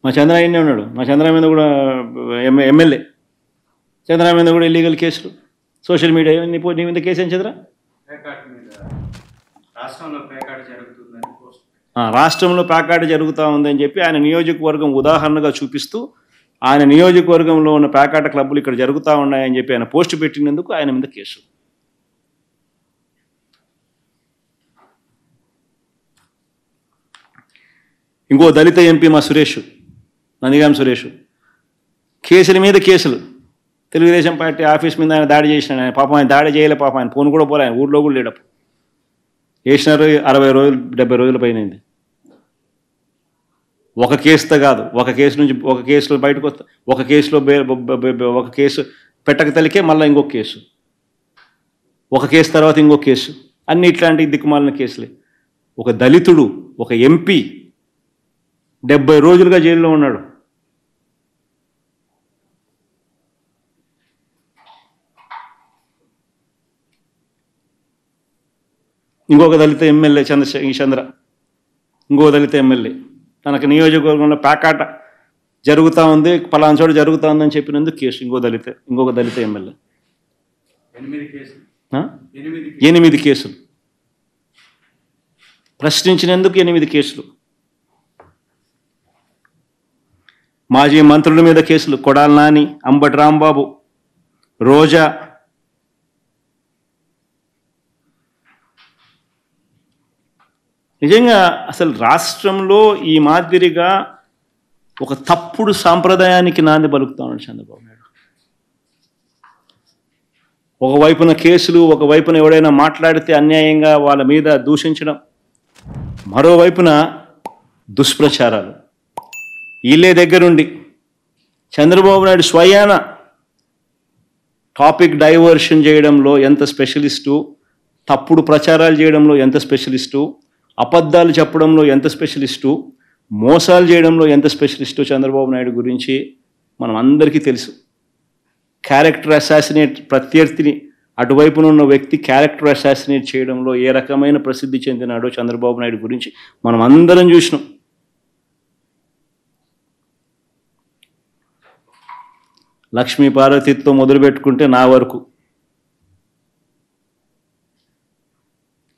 మా చంద్ర ఆయనే ఉన్నాడు. మా చంద్ర మీద కూడా ఎమ్మెల్యే చంద్ర మీద కూడా ఇల్లీగల్ కేసులు సోషల్ మీడియా నీ మీద కేసు ఏం చంద్ర? రాష్ట్రంలో ప్యాకాట జరుగుతూ ఉందని చెప్పి ఆయన నియోజకవర్గం ఉదాహరణగా చూపిస్తూ ఆయన నియోజకవర్గంలో ఉన్న ప్యాకాట క్లబ్బులు ఇక్కడ జరుగుతూ ఉన్నాయని చెప్పి ఆయన పోస్టు పెట్టినందుకు ఆయన మీద కేసు. ఇంకో దళిత ఎంపీ మా సురేష్, నందిగాం సురేష్, కేసుల మీద కేసులు. తెలుగుదేశం పార్టీ ఆఫీస్ మీద ఆయన దాడి చేసినాడు. ఆయన పాపం ఆయన దాడి చేయలే, పాపం ఆయన ఫోన్ కూడా పోలే, ఆయన ఊళ్ళో కూడా లేడప్పు. వేసినారు 60 రోజులు 70 రోజుల పైన. ఒక కేసుతో కాదు, ఒక కేసు నుంచి ఒక కేసులో బయటకు వస్తా, ఒక కేసులో ఒక కేసు పెట్టక తలికే మళ్ళీ ఇంకొక కేసు, ఒక కేసు తర్వాత ఇంకొక కేసు, అన్ని ఇట్లాంటి దిక్కుమాలిన కేసులే. ఒక దళితుడు ఒక ఎంపీ 70 రోజులుగా జైల్లో ఉన్నాడు. ఇంకొక దళిత ఎమ్మెల్యే చంద్ర, ఇంకో దళిత ఎమ్మెల్యే తనకు నియోజకవర్గంలో ప్యాకాట జరుగుతూ ఉంది, పలానా చోట జరుగుతూ ఉందని చెప్పినందుకు కేసు. ఇంకొక దళిత ఎమ్మెల్యే 8 కేసులు, ప్రశ్నించినందుకు 8 కేసులు. మాజీ మంత్రుల మీద కేసులు, కొడాల నాని, అంబటి రాంబాబు, రోజా. నిజంగా అసలు రాష్ట్రంలో ఈ మాదిరిగా ఒక తప్పుడు సాంప్రదాయానికి నాంది పలుకుతా ఉన్నాడు చంద్రబాబు నాయుడు. ఒకవైపున కేసులు, ఒకవైపున ఎవడైనా మాట్లాడితే అన్యాయంగా వాళ్ళ మీద దూషించడం, మరోవైపున దుష్ప్రచారాలు. వీళ్ళే దగ్గరుండి చంద్రబాబు నాయుడు స్వయాన టాపిక్ డైవర్షన్ చేయడంలో ఎంత స్పెషలిస్టు, తప్పుడు ప్రచారాలు చేయడంలో ఎంత స్పెషలిస్టు, అబద్ధాలు చెప్పడంలో ఎంత స్పెషలిస్టు, మోసాలు చేయడంలో ఎంత స్పెషలిస్టు చంద్రబాబు నాయుడు గురించి మనం అందరికీ తెలుసు. క్యారెక్టర్ అసాసినేట్, ప్రత్యర్థిని అటువైపున ఉన్న వ్యక్తి క్యారెక్టర్ అసాసినేట్ చేయడంలో ఏ రకమైన ప్రసిద్ధి చెందినాడో చంద్రబాబు నాయుడు గురించి మనం అందరం చూసినాం. లక్ష్మీ పార్వతితో మొదలుపెట్టుకుంటే నా వరకు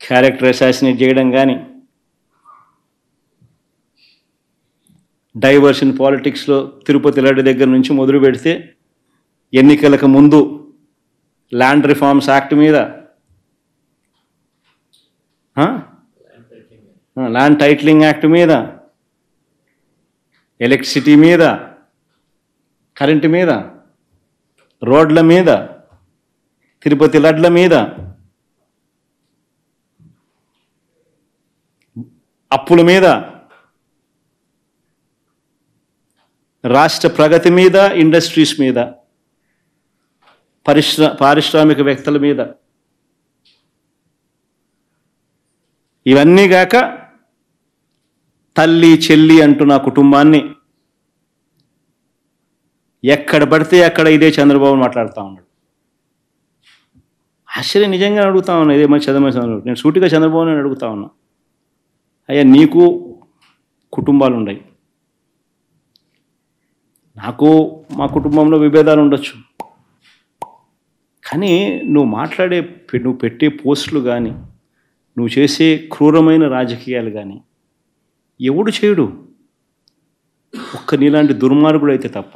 క్యారెక్టర్ అసాసినేట్ చేయడం కానీ, డైవర్షన్ పాలిటిక్స్లో తిరుపతి లడ్డు దగ్గర నుంచి మొదలు పెడితే ఎన్నికలకు ముందు ల్యాండ్ రిఫార్మ్స్ యాక్ట్ మీద, ల్యాండ్ టైటిలింగ్ యాక్ట్ మీద, ఎలక్ట్రిసిటీ మీద, కరెంటు మీద, రోడ్ల మీద, తిరుపతి లడ్ల మీద, అప్పుల మీద, రాష్ట్ర ప్రగతి మీద, ఇండస్ట్రీస్ మీద, పారిశ్రామికవేత్తల మీద, ఇవన్నీ గాక తల్లి చెల్లి అంటూ నా కుటుంబాన్ని ఎక్కడ పడితే అక్కడ ఇదే చంద్రబాబు మాట్లాడుతూ ఉన్నాడు. ఆశ్చర్యం నిజంగా అడుగుతా ఉన్నా, ఇదే మంచి చంద్రబాబు. నేను సూటిగా చంద్రబాబు నేను అడుగుతా ఉన్నా, అయ్యా నీకు కుటుంబాలు ఉన్నాయి, నాకు మా కుటుంబంలో విభేదాలు ఉండొచ్చు, కానీ నువ్వు పెట్టే పోస్టులు కానీ, నువ్వు చేసే క్రూరమైన రాజకీయాలు కానీ ఎవడు చేయడు, ఒక్క నీలాంటి దుర్మార్గుడు అయితే తప్ప.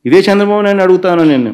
ఇదే చంద్రబాబు నాయుడు అడుగుతాను నేను.